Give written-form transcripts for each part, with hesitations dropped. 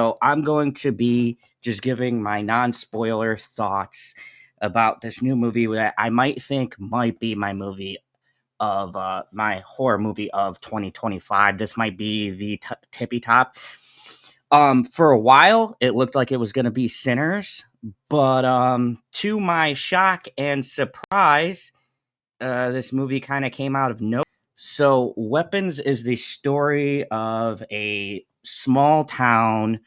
So I'm going to be just giving my non-spoiler thoughts about this new movie that I might think might be my movie of my horror movie of 2025. This might be the tippy top. For a while, it looked like it was going to be Sinners, but to my shock and surprise, this movie kind of came out of nowhere. So, Weapons is the story of a small town,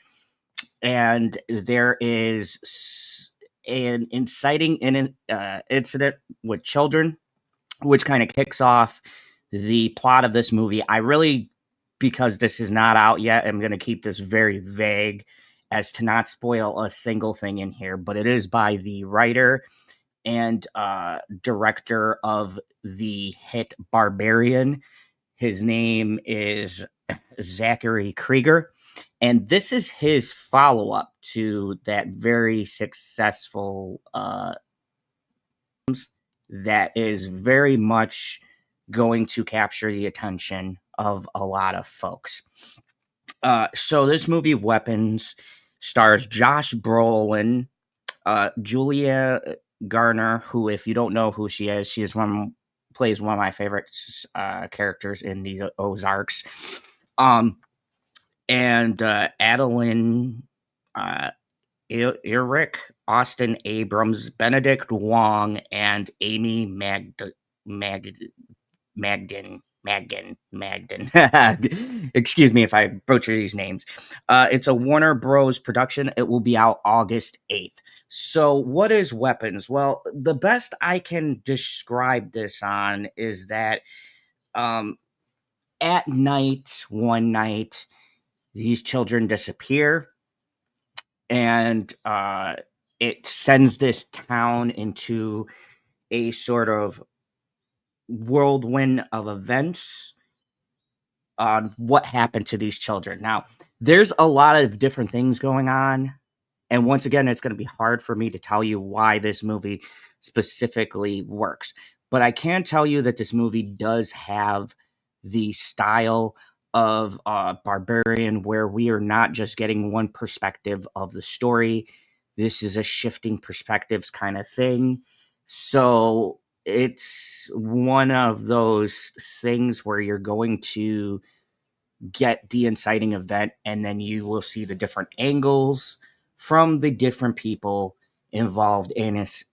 and there is an inciting incident with children, which kind of kicks off the plot of this movie. I really, because this is not out yet, I'm going to keep this very vague as to not spoil a single thing in here, but it is by the writer and director of the hit Barbarian. His name is Zachary Krieger. And this is his follow up to that very successful that is very much going to capture the attention of a lot of folks. So this movie, Weapons, stars Josh Brolin, Julia Garner, who, if you don't know who she is, plays one of my favorite characters in the Ozarks. And Adeline Eric, Austin Abrams, Benedict Wong, and Amy Magden. Excuse me if I butcher these names. It's a Warner Bros. Production. It will be out August 8th. So, what is Weapons? Well, the best I can describe this on is that at night, one night, these children disappear, and it sends this town into a sort of whirlwind of events on what happened to these children. Now, there's a lot of different things going on. And once again, it's going to be hard for me to tell you why this movie specifically works. But I can tell you that this movie does have the style of Barbarian, where we are not just getting one perspective of the story. This is a shifting perspectives kind of thing. So it's one of those things where you're going to get the inciting event, and then you will see the different angles from the different people involved in this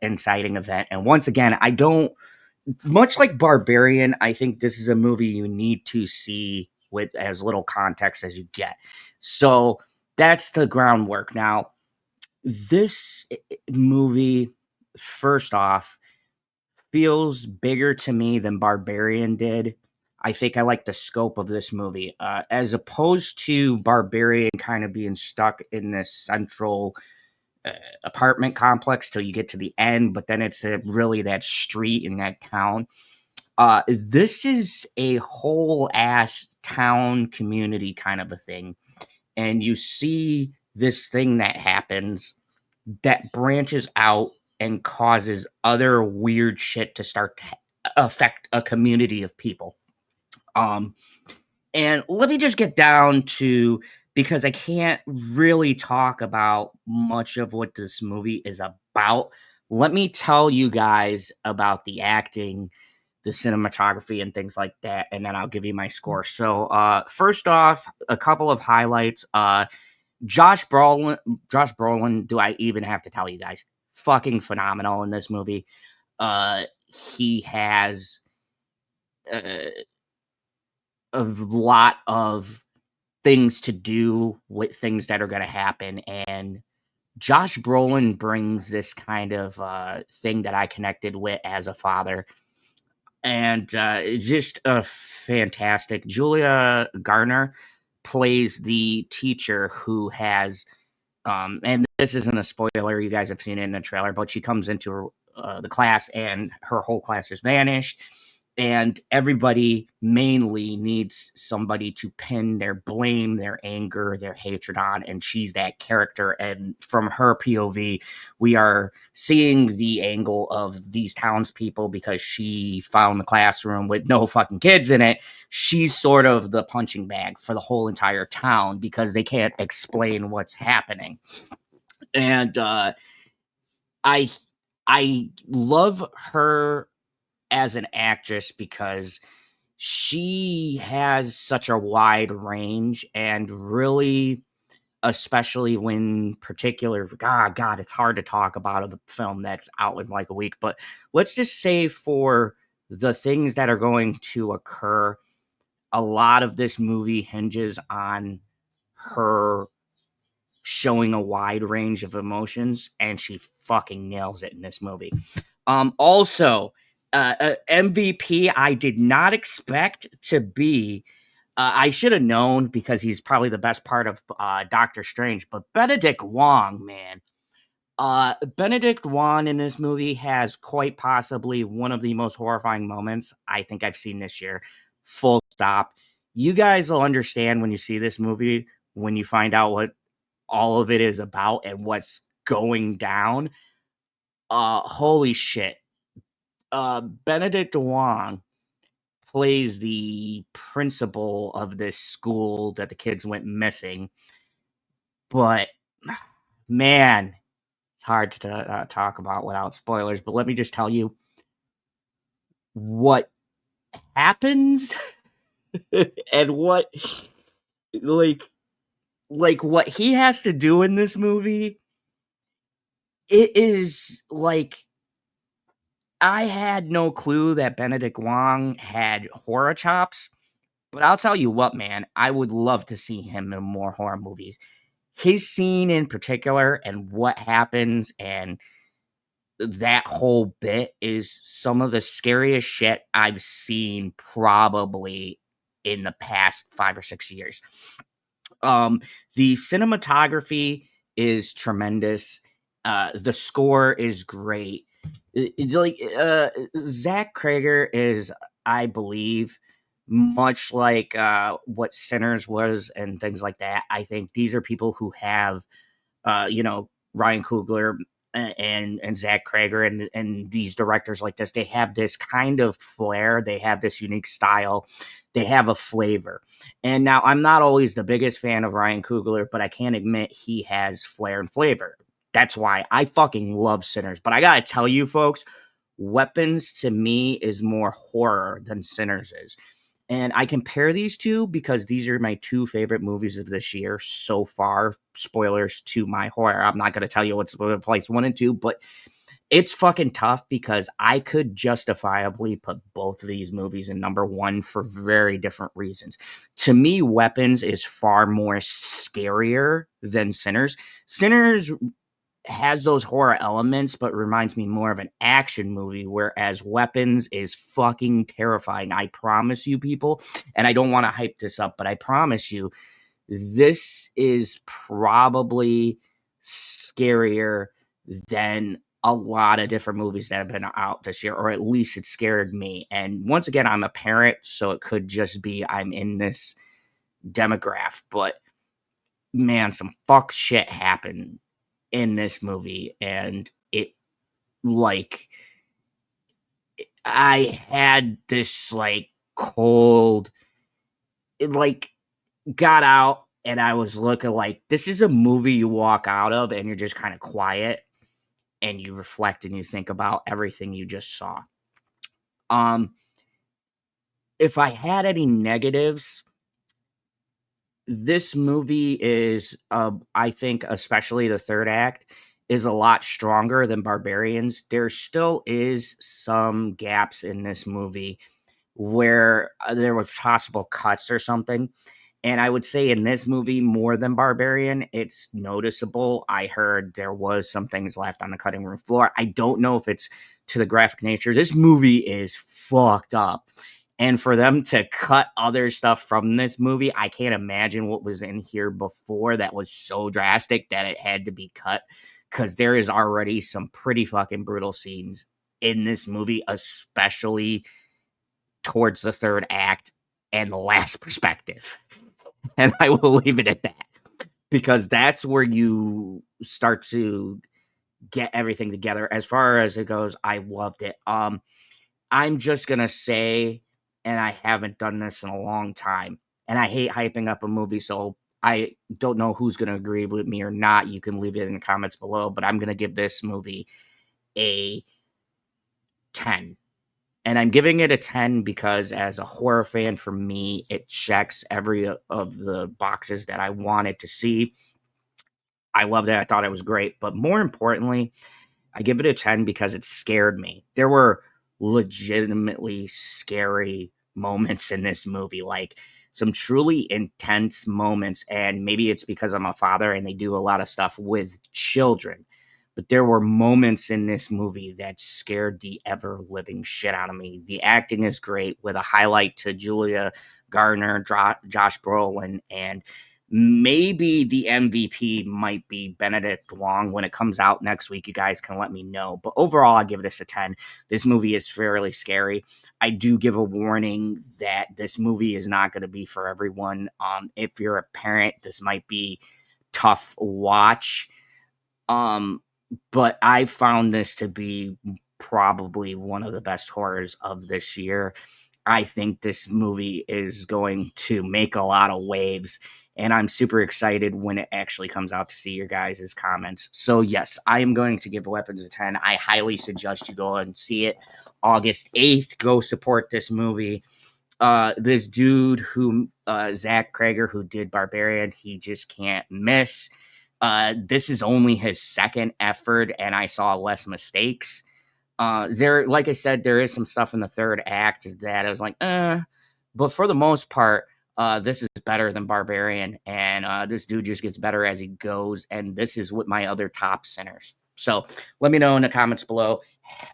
inciting event. And once again, I don't, much like Barbarian, I think this is a movie you need to see with as little context as you get. So that's the groundwork. Now, this movie, first off, feels bigger to me than Barbarian did. I think I like the scope of this movie, as opposed to Barbarian kind of being stuck in this central apartment complex till you get to the end, but then it's really that street in that town. This is a whole ass town community kind of a thing, and you see this thing that happens that branches out and causes other weird shit to start to affect a community of people. And let me just get down to, because I can't really talk about much of what this movie is about. Let me tell you guys about the acting, the cinematography, and things like that, and then I'll give you my score. So, first off, a couple of highlights. Josh Brolin, do I even have to tell you guys? Fucking phenomenal in this movie. He has a lot of things to do with things that are going to happen, and Josh Brolin brings this kind of thing that I connected with as a father, and just a fantastic. Julia Garner plays the teacher who has, and this isn't a spoiler, you guys have seen it in the trailer, but she comes into the class and her whole class is vanished. and everybody mainly needs somebody to pin their blame, their anger, their hatred on, and she's that character. And from her POV, we are seeing the angle of these townspeople because she found the classroom with no fucking kids in it. She's sort of the punching bag for the whole entire town because they can't explain what's happening. And I I love her as an actress because she has such a wide range and really, especially when particular God, it's hard to talk about a film that's out in like a week, but let's just say for the things that are going to occur, a lot of this movie hinges on her showing a wide range of emotions, and she fucking nails it in this movie. Also, MVP, I did not expect to be. I should have known because he's probably the best part of Doctor Strange. But Benedict Wong, man, Benedict Wong in this movie has quite possibly one of the most horrifying moments I think I've seen this year. Full stop. You guys will understand when you see this movie when you find out what all of it is about and what's going down. Holy shit. Benedict Wong plays the principal of this school that the kids went missing. But man, it's hard to talk about without spoilers. But let me just tell you what happens and what like what he has to do in this movie. It is like I had no clue that Benedict Wong had horror chops, but I'll tell you what, man, I would love to see him in more horror movies. His scene in particular and what happens and that whole bit is some of the scariest shit I've seen probably in the past 5 or 6 years. Um, the cinematography is tremendous. The score is great. Zach Krager is, I believe, much like what Sinners was and things like that. I think these are people who have Ryan Coogler and Zach Krager and these directors like this. They have this kind of flair. They have this unique style. They have a flavor. And now I'm not always the biggest fan of Ryan Coogler, but I can't admit he has flair and flavor. That's why I fucking love Sinners. But I gotta tell you, folks, Weapons to me is more horror than Sinners is. And I compare these two because these are my two favorite movies of this year so far. Spoilers to my horror. I'm not going to tell you what's place 1 and 2, but it's fucking tough because I could justifiably put both of these movies in number one for very different reasons. To me, Weapons is far more scarier than Sinners. Sinners has those horror elements, but reminds me more of an action movie, whereas Weapons is fucking terrifying. I promise you, people, and I don't want to hype this up, but I promise you, this is probably scarier than a lot of different movies that have been out this year, or at least it scared me. And once again, I'm a parent, so it could just be I'm in this demographic, but man, some fuck shit happened in this movie, and it like I had this like cold, it like got out, and I was looking like this is a movie you walk out of and you're just kind of quiet and you reflect and you think about everything you just saw. Um, if I had any negatives, this movie is, I think, especially the third act, is a lot stronger than Barbarians. There still is some gaps in this movie where there were possible cuts or something. And I would say in this movie, more than Barbarian, it's noticeable. I heard there was some things left on the cutting room floor. I don't know if it's to the graphic nature. This movie is fucked up. And for them to cut other stuff from this movie, I can't imagine what was in here before that was so drastic that it had to be cut. Because there is already some pretty fucking brutal scenes in this movie, especially towards the third act and the last perspective. And I will leave it at that because that's where you start to get everything together. As far as it goes, I loved it. I'm just gonna say, and I haven't done this in a long time, and I hate hyping up a movie, so I don't know who's gonna agree with me or not. You can leave it in the comments below, but I'm gonna give this movie a 10. And I'm giving it a 10 because as a horror fan, for me, it checks every of the boxes that I wanted to see. I loved it. I thought it was great. But more importantly, I give it a 10 because it scared me. There were legitimately scary moments in this movie, like some truly intense moments. And maybe it's because I'm a father and they do a lot of stuff with children. But there were moments in this movie that scared the ever living shit out of me. The acting is great, with a highlight to Julia Garner, Josh Brolin, and maybe the MVP might be Benedict Wong. When it comes out next week, you guys can let me know. But overall, I give this a 10. This movie is fairly scary. I do give a warning that this movie is not going to be for everyone. If you're a parent, this might be tough watch. But I found this to be probably one of the best horrors of this year. I think this movie is going to make a lot of waves, and I'm super excited when it actually comes out to see your guys' comments. So, yes, I am going to give Weapons a 10. I highly suggest you go and see it. August 8th, go support this movie. This dude who, Zach Krager, who did Barbarian, he just can't miss. This is only his second effort, and I saw less mistakes. There, like I said, there is some stuff in the third act that I was like, but for the most part, this is better than Barbarian, and this dude just gets better as he goes. And this is with my other top sinners. So let me know in the comments below.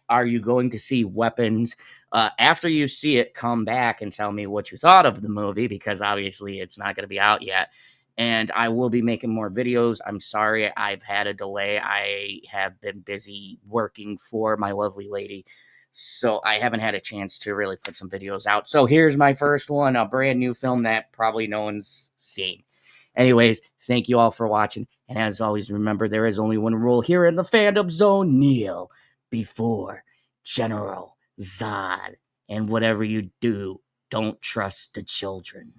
Are you going to see Weapons? After you see it, come back and tell me what you thought of the movie, because obviously it's not going to be out yet. And I will be making more videos. I'm sorry I've had a delay. I have been busy working for my lovely lady, so I haven't had a chance to really put some videos out. So here's my first one, a brand new film that probably no one's seen. Anyways, thank you all for watching. And as always, remember, there is only one rule here in the Fandom Zone: kneel before General Zod. And whatever you do, don't trust the children.